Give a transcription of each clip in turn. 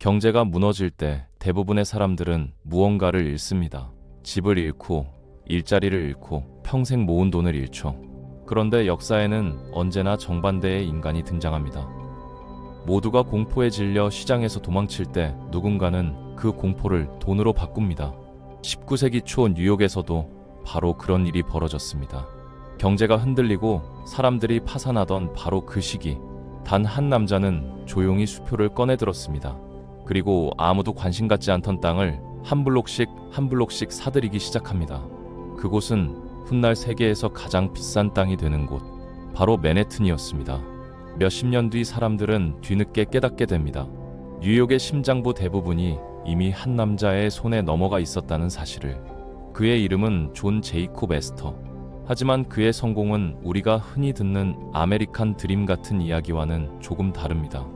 경제가 무너질 때 대부분의 사람들은 무언가를 잃습니다. 집을 잃고, 일자리를 잃고, 평생 모은 돈을 잃죠. 그런데 역사에는 언제나 정반대의 인간이 등장합니다. 모두가 공포에 질려 시장에서 도망칠 때 누군가는 그 공포를 돈으로 바꿉니다. 19세기 초 뉴욕에서도 바로 그런 일이 벌어졌습니다. 경제가 흔들리고 사람들이 파산하던 바로 그 시기, 단 한 남자는 조용히 수표를 꺼내 들었습니다. 그리고 아무도 관심 갖지 않던 땅을 한 블록씩 한 블록씩 사들이기 시작합니다. 그곳은 훗날 세계에서 가장 비싼 땅이 되는 곳, 바로 맨해튼이었습니다. 몇십 년 뒤 사람들은 뒤늦게 깨닫게 됩니다. 뉴욕의 심장부 대부분이 이미 한 남자의 손에 넘어가 있었다는 사실을. 그의 이름은 존 제이콥 애스터. 하지만 그의 성공은 우리가 흔히 듣는 아메리칸 드림 같은 이야기와는 조금 다릅니다.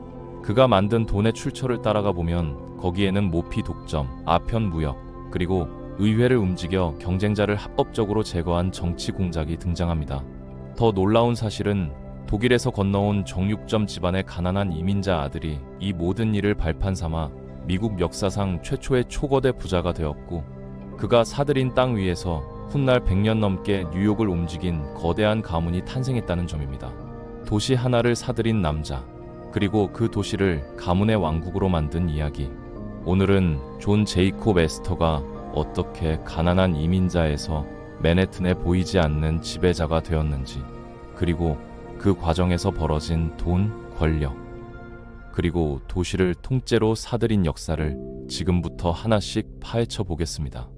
그가 만든 돈의 출처를 따라가 보면 거기에는 모피 독점, 아편 무역, 그리고 의회를 움직여 경쟁자를 합법적으로 제거한 정치 공작이 등장합니다. 더 놀라운 사실은 독일에서 건너온 정육점 집안의 가난한 이민자 아들이 이 모든 일을 발판 삼아 미국 역사상 최초의 초거대 부자가 되었고, 그가 사들인 땅 위에서 훗날 100년 넘게 뉴욕을 움직인 거대한 가문이 탄생했다는 점입니다. 도시 하나를 사들인 남자, 그리고 그 도시를 가문의 왕국으로 만든 이야기. 오늘은 존 제이콥 애스터가 어떻게 가난한 이민자에서 맨해튼에 보이지 않는 지배자가 되었는지, 그리고 그 과정에서 벌어진 돈, 권력, 그리고 도시를 통째로 사들인 역사를 지금부터 하나씩 파헤쳐 보겠습니다.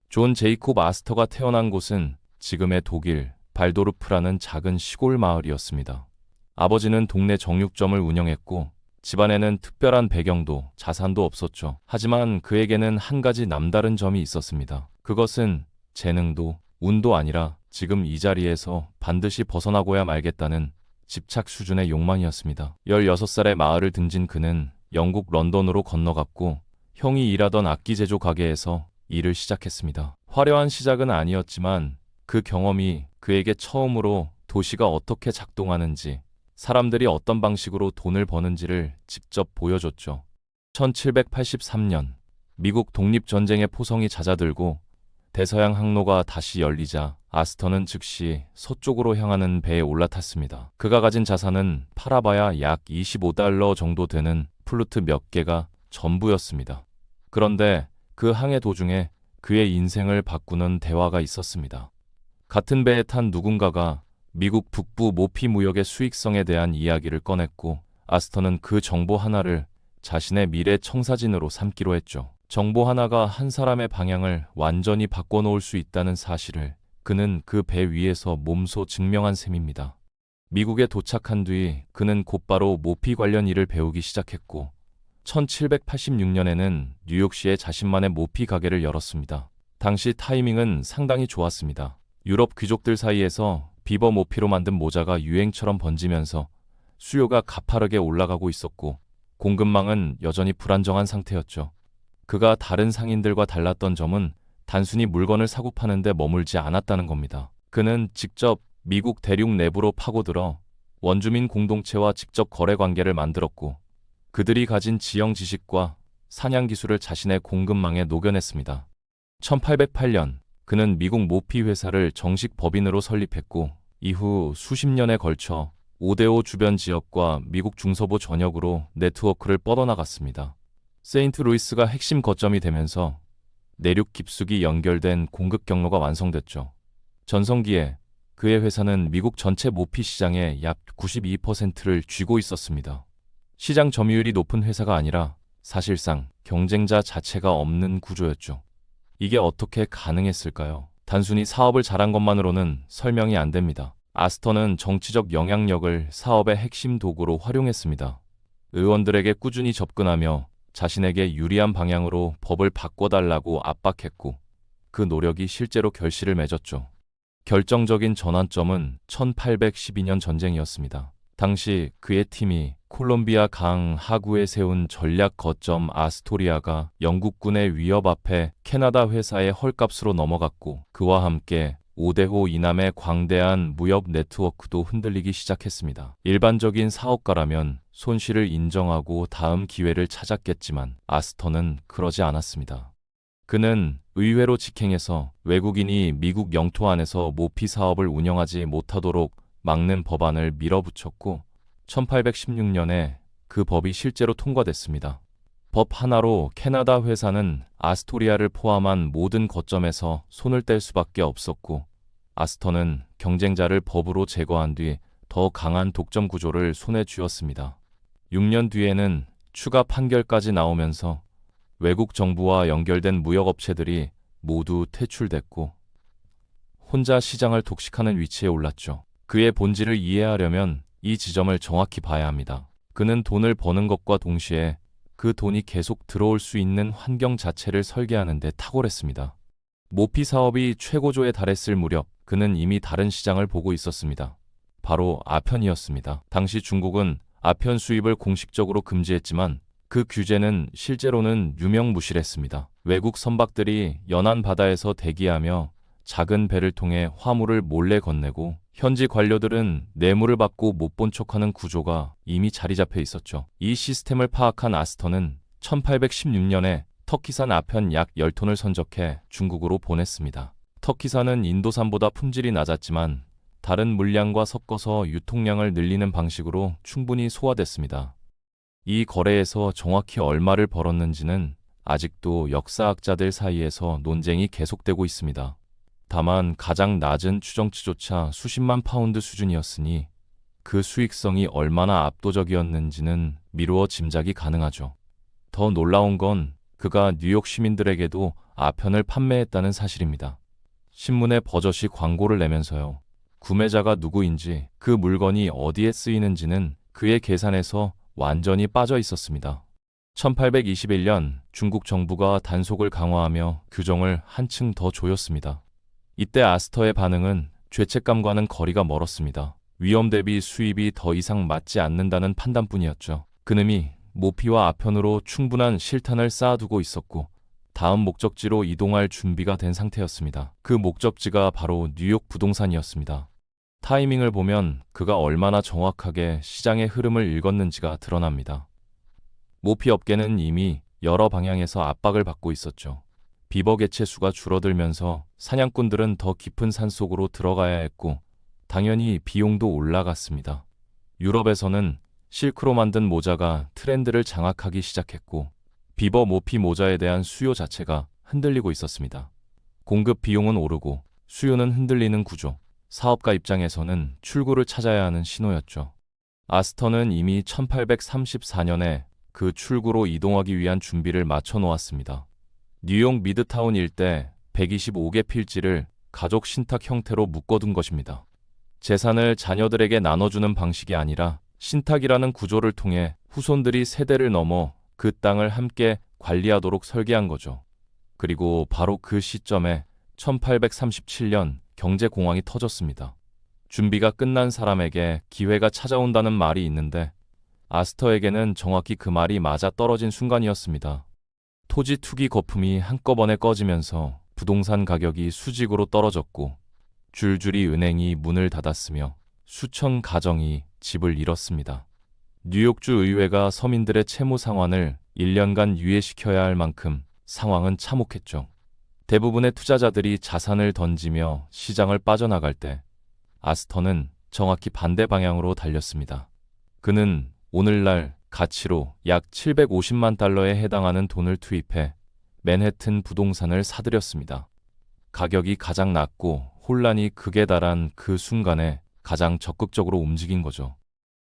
존 제이콥 아스터가 태어난 곳은 지금의 독일 발도르프라는 작은 시골 마을이었습니다. 아버지는 동네 정육점을 운영했고 집안에는 특별한 배경도 자산도 없었죠. 하지만 그에게는 한 가지 남다른 점이 있었습니다. 그것은 재능도 운도 아니라 지금 이 자리에서 반드시 벗어나고야 말겠다는 집착 수준의 욕망이었습니다. 16살에 마을을 등진 그는 영국 런던으로 건너갔고 형이 일하던 악기 제조 가게에서 일을 시작했습니다. 화려한 시작은 아니었지만 그 경험이 그에게 처음으로 도시가 어떻게 작동하는지, 사람들이 어떤 방식으로 돈을 버는지를 직접 보여줬죠. 1783년 미국 독립전쟁의 포성이 잦아들고 대서양 항로가 다시 열리자 아스터는 즉시 서쪽으로 향하는 배에 올라탔습니다. 그가 가진 자산은 팔아봐야 약 $25 정도 되는 플루트 몇 개가 전부였습니다. 그런데 그 항해 도중에 그의 인생을 바꾸는 대화가 있었습니다. 같은 배에 탄 누군가가 미국 북부 모피 무역의 수익성에 대한 이야기를 꺼냈고 아스터는 그 정보 하나를 자신의 미래 청사진으로 삼기로 했죠. 정보 하나가 한 사람의 방향을 완전히 바꿔놓을 수 있다는 사실을 그는 그 배 위에서 몸소 증명한 셈입니다. 미국에 도착한 뒤 그는 곧바로 모피 관련 일을 배우기 시작했고 1786년에는 뉴욕시에 자신만의 모피 가게를 열었습니다. 당시 타이밍은 상당히 좋았습니다. 유럽 귀족들 사이에서 비버 모피로 만든 모자가 유행처럼 번지면서 수요가 가파르게 올라가고 있었고 공급망은 여전히 불안정한 상태였죠. 그가 다른 상인들과 달랐던 점은 단순히 물건을 사고 파는데 머물지 않았다는 겁니다. 그는 직접 미국 대륙 내부로 파고들어 원주민 공동체와 직접 거래 관계를 만들었고 그들이 가진 지형 지식과 사냥 기술을 자신의 공급망에 녹여냈습니다. 1808년 그는 미국 모피 회사를 정식 법인으로 설립했고 이후 수십 년에 걸쳐 오데오 주변 지역과 미국 중서부 전역으로 네트워크를 뻗어나갔습니다. 세인트루이스가 핵심 거점이 되면서 내륙 깊숙이 연결된 공급 경로가 완성됐죠. 전성기에 그의 회사는 미국 전체 모피 시장의 약 92%를 쥐고 있었습니다. 시장 점유율이 높은 회사가 아니라 사실상 경쟁자 자체가 없는 구조였죠. 이게 어떻게 가능했을까요? 단순히 사업을 잘한 것만으로는 설명이 안 됩니다. 아스터는 정치적 영향력을 사업의 핵심 도구로 활용했습니다. 의원들에게 꾸준히 접근하며 자신에게 유리한 방향으로 법을 바꿔달라고 압박했고 그 노력이 실제로 결실을 맺었죠. 결정적인 전환점은 1812년 전쟁이었습니다. 당시 그의 팀이 콜롬비아 강 하구에 세운 전략 거점 아스토리아가 영국군의 위협 앞에 캐나다 회사의 헐값으로 넘어갔고 그와 함께 오대호 이남의 광대한 무역 네트워크도 흔들리기 시작했습니다. 일반적인 사업가라면 손실을 인정하고 다음 기회를 찾았겠지만 아스터는 그러지 않았습니다. 그는 의외로 직행해서 외국인이 미국 영토 안에서 모피 사업을 운영하지 못하도록 막는 법안을 밀어붙였고 1816년에 그 법이 실제로 통과됐습니다. 법 하나로 캐나다 회사는 아스토리아를 포함한 모든 거점에서 손을 뗄 수밖에 없었고 아스터는 경쟁자를 법으로 제거한 뒤 더 강한 독점 구조를 손에 쥐었습니다. 6년 뒤에는 추가 판결까지 나오면서 외국 정부와 연결된 무역업체들이 모두 퇴출됐고 혼자 시장을 독식하는 위치에 올랐죠. 그의 본질을 이해하려면 이 지점을 정확히 봐야 합니다. 그는 돈을 버는 것과 동시에 그 돈이 계속 들어올 수 있는 환경 자체를 설계하는 데 탁월했습니다. 모피 사업이 최고조에 달했을 무렵 그는 이미 다른 시장을 보고 있었습니다. 바로 아편이었습니다. 당시 중국은 아편 수입을 공식적으로 금지했지만 그 규제는 실제로는 유명무실했습니다. 외국 선박들이 연안 바다에서 대기하며 작은 배를 통해 화물을 몰래 건네고 현지 관료들은 뇌물을 받고 못 본 척하는 구조가 이미 자리 잡혀 있었죠. 이 시스템을 파악한 아스터는 1816년에 터키산 아편 약 10톤을 선적해 중국으로 보냈습니다. 터키산은 인도산보다 품질이 낮았지만 다른 물량과 섞어서 유통량을 늘리는 방식으로 충분히 소화됐습니다. 이 거래에서 정확히 얼마를 벌었는지는 아직도 역사학자들 사이에서 논쟁이 계속되고 있습니다. 다만 가장 낮은 추정치조차 수십만 파운드 수준이었으니 그 수익성이 얼마나 압도적이었는지는 미루어 짐작이 가능하죠. 더 놀라운 건 그가 뉴욕 시민들에게도 아편을 판매했다는 사실입니다. 신문에 버젓이 광고를 내면서요. 구매자가 누구인지 그 물건이 어디에 쓰이는지는 그의 계산에서 완전히 빠져 있었습니다. 1821년 중국 정부가 단속을 강화하며 규정을 한층 더 조였습니다. 이때 아스터의 반응은 죄책감과는 거리가 멀었습니다. 위험 대비 수입이 더 이상 맞지 않는다는 판단뿐이었죠. 그놈이 모피와 아편으로 충분한 실탄을 쌓아두고 있었고 다음 목적지로 이동할 준비가 된 상태였습니다. 그 목적지가 바로 뉴욕 부동산이었습니다. 타이밍을 보면 그가 얼마나 정확하게 시장의 흐름을 읽었는지가 드러납니다. 모피 업계는 이미 여러 방향에서 압박을 받고 있었죠. 비버 개체 수가 줄어들면서 사냥꾼들은 더 깊은 산속으로 들어가야 했고 당연히 비용도 올라갔습니다. 유럽에서는 실크로 만든 모자가 트렌드를 장악하기 시작했고 비버 모피 모자에 대한 수요 자체가 흔들리고 있었습니다. 공급 비용은 오르고 수요는 흔들리는 구조. 사업가 입장에서는 출구를 찾아야 하는 신호였죠. 아스터는 이미 1834년에 그 출구로 이동하기 위한 준비를 마쳐 놓았습니다. 뉴욕 미드타운 일대 125개 필지를 가족 신탁 형태로 묶어둔 것입니다. 재산을 자녀들에게 나눠주는 방식이 아니라 신탁이라는 구조를 통해 후손들이 세대를 넘어 그 땅을 함께 관리하도록 설계한 거죠. 그리고 바로 그 시점에 1837년 경제공황이 터졌습니다. 준비가 끝난 사람에게 기회가 찾아온다는 말이 있는데 아스터에게는 정확히 그 말이 맞아떨어진 순간이었습니다. 토지 투기 거품이 한꺼번에 꺼지면서 부동산 가격이 수직으로 떨어졌고 줄줄이 은행이 문을 닫았으며 수천 가정이 집을 잃었습니다. 뉴욕주 의회가 서민들의 채무 상환을 1년간 유예시켜야 할 만큼 상황은 참혹했죠. 대부분의 투자자들이 자산을 던지며 시장을 빠져나갈 때 아스터는 정확히 반대 방향으로 달렸습니다. 그는 오늘날 가치로 약 750만 달러에 해당하는 돈을 투입해 맨해튼 부동산을 사들였습니다. 가격이 가장 낮고 혼란이 극에 달한 그 순간에 가장 적극적으로 움직인 거죠.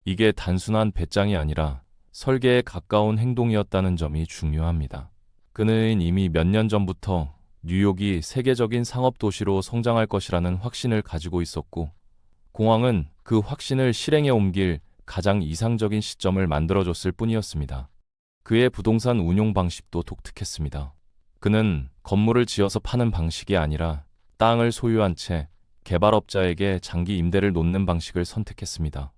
이게 단순한 배짱이 아니라 설계에 가까운 행동이었다는 점이 중요합니다. 그는 이미 몇 년 전부터 뉴욕이 세계적인 상업 도시로 성장할 것이라는 확신을 가지고 있었고 공황은 그 확신을 실행에 옮길 가장 이상적인 시점을 만들어줬을 뿐이었습니다. 그의 부동산 운용 방식도 독특했습니다. 그는 건물을 지어서 파는 방식이 아니라 땅을 소유한 채 개발업자에게 장기 임대를 놓는 방식을 선택했습니다.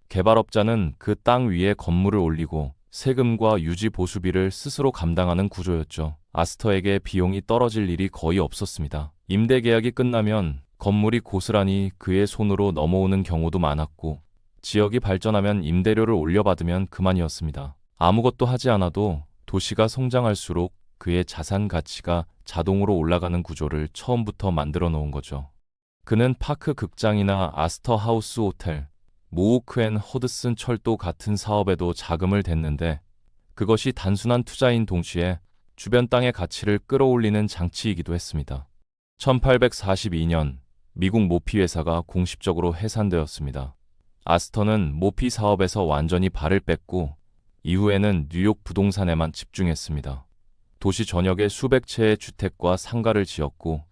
개발업자는 그 땅 위에 건물을 올리고 세금과 유지 보수비를 스스로 감당하는 구조였죠. 아스터에게 비용이 떨어질 일이 거의 없었습니다. 임대 계약이 끝나면 건물이 고스란히 그의 손으로 넘어오는 경우도 많았고, 지역이 발전하면 임대료를 올려받으면 그만이었습니다. 아무것도 하지 않아도 도시가 성장할수록 그의 자산 가치가 자동으로 올라가는 구조를 처음부터 만들어 놓은 거죠. 그는 파크 극장이나 아스터 하우스 호텔, 모우크 앤 허드슨 철도 같은 사업에도 자금을 댔는데, 그것이 단순한 투자인 동시에 주변 땅의 가치를 끌어올리는 장치이기도 했습니다. 1842년 미국 모피 회사가 공식적으로 해산되었습니다. 아스터는 모피 사업에서 완전히 발을 뺐고, 이후에는 뉴욕 부동산에만 집중했습니다. 도시 전역에 수백 채의 주택과 상가를 지었고,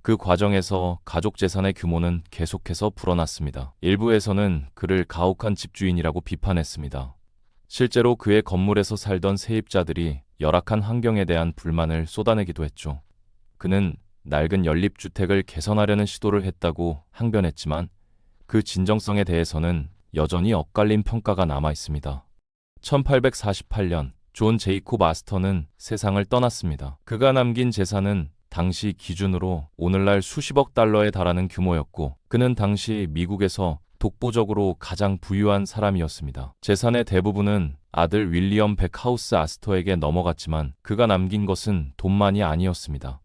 그 과정에서 가족 재산의 규모는 계속해서 불어났습니다. 일부에서는 그를 가혹한 집주인이라고 비판했습니다. 실제로 그의 건물에서 살던 세입자들이 열악한 환경에 대한 불만을 쏟아내기도 했죠. 그는 낡은 연립주택을 개선하려는 시도를 했다고 항변했지만, 그 진정성에 대해서는 여전히 엇갈린 평가가 남아 있습니다. 1848년 존 제이콥 아스터는 세상을 떠났습니다. 그가 남긴 재산은 당시 기준으로 오늘날 수십억 달러에 달하는 규모였고, 그는 당시 미국에서 독보적으로 가장 부유한 사람이었습니다. 재산의 대부분은 아들 윌리엄 백하우스 아스터에게 넘어갔지만, 그가 남긴 것은 돈만이 아니었습니다.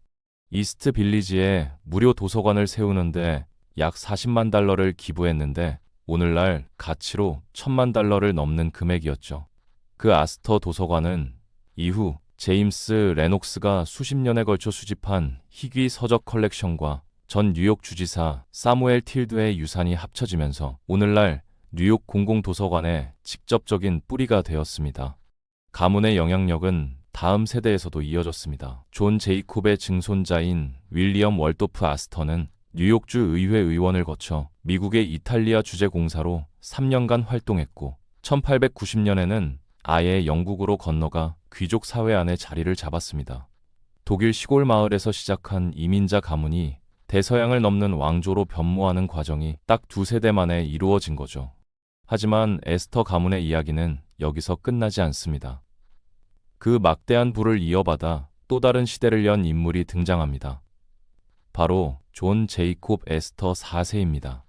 이스트 빌리지에 무료 도서관을 세우는데 약 40만 달러를 기부했는데, 오늘날 가치로 1000만 달러를 넘는 금액이었죠. 그 아스터 도서관은 이후 제임스 레녹스가 수십 년에 걸쳐 수집한 희귀 서적 컬렉션과 전 뉴욕 주지사 사무엘 틸드의 유산이 합쳐지면서 오늘날 뉴욕 공공도서관의 직접적인 뿌리가 되었습니다. 가문의 영향력은 다음 세대에서도 이어졌습니다. 존 제이콥의 증손자인 윌리엄 월도프 아스터는 뉴욕주 의회 의원을 거쳐 미국의 이탈리아 주재공사로 3년간 활동했고, 1890년에는 아예 영국으로 건너가 귀족 사회 안에 자리를 잡았습니다. 독일 시골 마을에서 시작한 이민자 가문이 대서양을 넘는 왕조로 변모하는 과정이 딱 2세대 만에 이루어진 거죠. 하지만 에스터 가문의 이야기는 여기서 끝나지 않습니다. 그 막대한 부를 이어받아 또 다른 시대를 연 인물이 등장합니다. 바로 존 제이콥 에스터 4세입니다.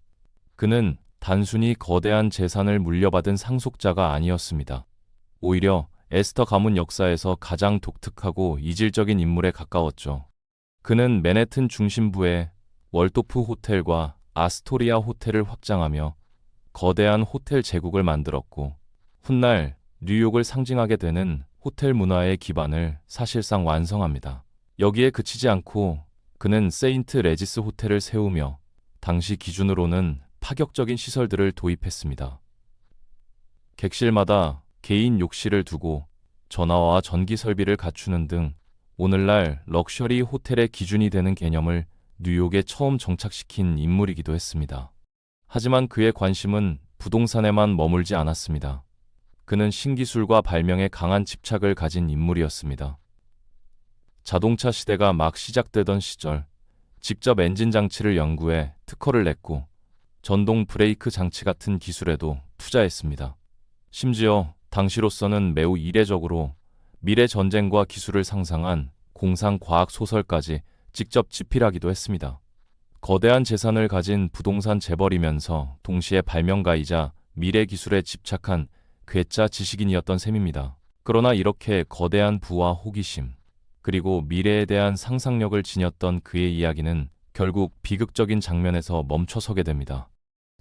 그는 단순히 거대한 재산을 물려받은 상속자가 아니었습니다. 오히려 에스터 가문 역사에서 가장 독특하고 이질적인 인물에 가까웠죠. 그는 맨해튼 중심부에 월도프 호텔과 아스토리아 호텔을 확장하며 거대한 호텔 제국을 만들었고, 훗날 뉴욕을 상징하게 되는 호텔 문화의 기반을 사실상 완성합니다. 여기에 그치지 않고 그는 세인트 레지스 호텔을 세우며 당시 기준으로는 파격적인 시설들을 도입했습니다. 객실마다 개인 욕실을 두고 전화와 전기 설비를 갖추는 등 오늘날 럭셔리 호텔의 기준이 되는 개념을 뉴욕에 처음 정착시킨 인물이기도 했습니다. 하지만 그의 관심은 부동산에만 머물지 않았습니다. 그는 신기술과 발명에 강한 집착을 가진 인물이었습니다. 자동차 시대가 막 시작되던 시절, 직접 엔진 장치를 연구해 특허를 냈고, 전동 브레이크 장치 같은 기술에도 투자했습니다. 심지어 당시로서는 매우 이례적으로 미래 전쟁과 기술을 상상한 공상 과학 소설까지 직접 집필하기도 했습니다. 거대한 재산을 가진 부동산 재벌이면서 동시에 발명가이자 미래 기술에 집착한 괴짜 지식인이었던 셈입니다. 그러나 이렇게 거대한 부와 호기심, 그리고 미래에 대한 상상력을 지녔던 그의 이야기는 결국 비극적인 장면에서 멈춰서게 됩니다.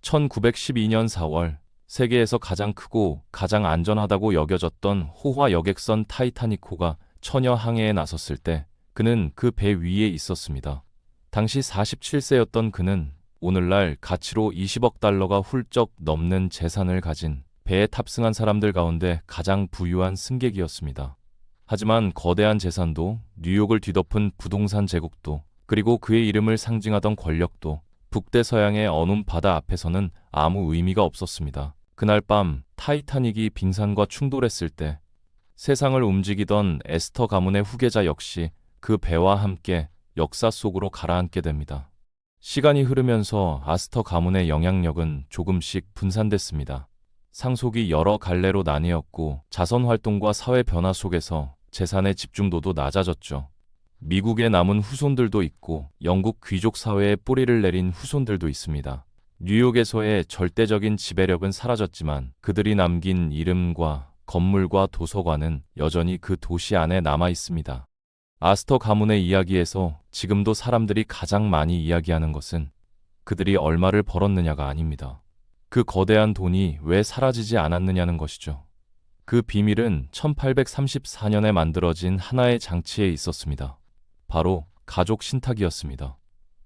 1912년 4월, 세계에서 가장 크고 가장 안전하다고 여겨졌던 호화 여객선 타이타닉호가 처녀 항해에 나섰을 때 그는 그 배 위에 있었습니다. 당시 47세였던 그는 오늘날 가치로 20억 달러가 훌쩍 넘는 재산을 가진 배에 탑승한 사람들 가운데 가장 부유한 승객이었습니다. 하지만 거대한 재산도, 뉴욕을 뒤덮은 부동산 제국도, 그리고 그의 이름을 상징하던 권력도 북대서양의 어둠 바다 앞에서는 아무 의미가 없었습니다. 그날 밤 타이타닉이 빙산과 충돌했을 때 세상을 움직이던 에스터 가문의 후계자 역시 그 배와 함께 역사 속으로 가라앉게 됩니다. 시간이 흐르면서 아스터 가문의 영향력은 조금씩 분산됐습니다. 상속이 여러 갈래로 나뉘었고, 자선 활동과 사회 변화 속에서 재산의 집중도도 낮아졌죠. 미국에 남은 후손들도 있고 영국 귀족 사회에 뿌리를 내린 후손들도 있습니다. 뉴욕에서의 절대적인 지배력은 사라졌지만 그들이 남긴 이름과 건물과 도서관은 여전히 그 도시 안에 남아 있습니다. 아스터 가문의 이야기에서 지금도 사람들이 가장 많이 이야기하는 것은 그들이 얼마를 벌었느냐가 아닙니다. 그 거대한 돈이 왜 사라지지 않았느냐는 것이죠. 그 비밀은 1834년에 만들어진 하나의 장치에 있었습니다. 바로 가족 신탁이었습니다.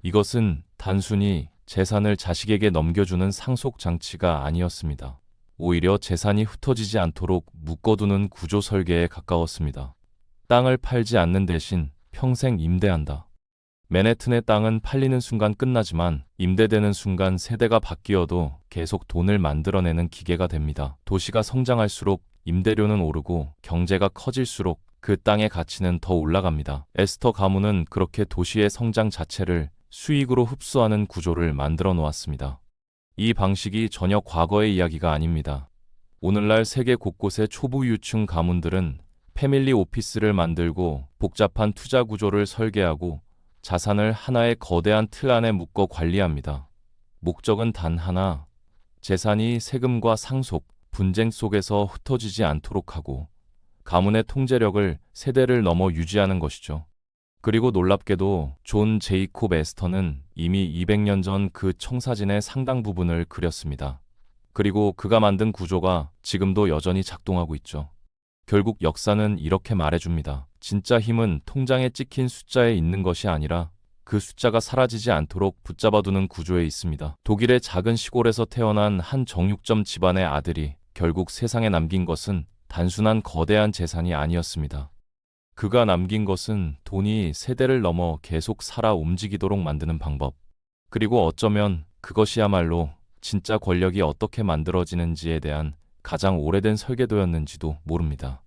이것은 단순히 재산을 자식에게 넘겨주는 상속 장치가 아니었습니다. 오히려 재산이 흩어지지 않도록 묶어두는 구조 설계에 가까웠습니다. 땅을 팔지 않는 대신 평생 임대한다. 맨해튼의 땅은 팔리는 순간 끝나지만 임대되는 순간 세대가 바뀌어도 계속 돈을 만들어내는 기계가 됩니다. 도시가 성장할수록 임대료는 오르고 경제가 커질수록 그 땅의 가치는 더 올라갑니다. 에스터 가문은 그렇게 도시의 성장 자체를 수익으로 흡수하는 구조를 만들어 놓았습니다. 이 방식이 전혀 과거의 이야기가 아닙니다. 오늘날 세계 곳곳의 초부 유층 가문들은 패밀리 오피스를 만들고 복잡한 투자 구조를 설계하고 자산을 하나의 거대한 틀 안에 묶어 관리합니다. 목적은 단 하나, 재산이 세금과 상속, 분쟁 속에서 흩어지지 않도록 하고 가문의 통제력을 세대를 넘어 유지하는 것이죠. 그리고 놀랍게도 존 제이콥 에스터는 이미 200년 전 그 청사진의 상당 부분을 그렸습니다. 그리고 그가 만든 구조가 지금도 여전히 작동하고 있죠. 결국 역사는 이렇게 말해줍니다. 진짜 힘은 통장에 찍힌 숫자에 있는 것이 아니라 그 숫자가 사라지지 않도록 붙잡아두는 구조에 있습니다. 독일의 작은 시골에서 태어난 한 정육점 집안의 아들이 결국 세상에 남긴 것은 단순한 거대한 재산이 아니었습니다. 그가 남긴 것은 돈이 세대를 넘어 계속 살아 움직이도록 만드는 방법. 그리고 어쩌면 그것이야말로 진짜 권력이 어떻게 만들어지는지에 대한 가장 오래된 설계도였는지도 모릅니다.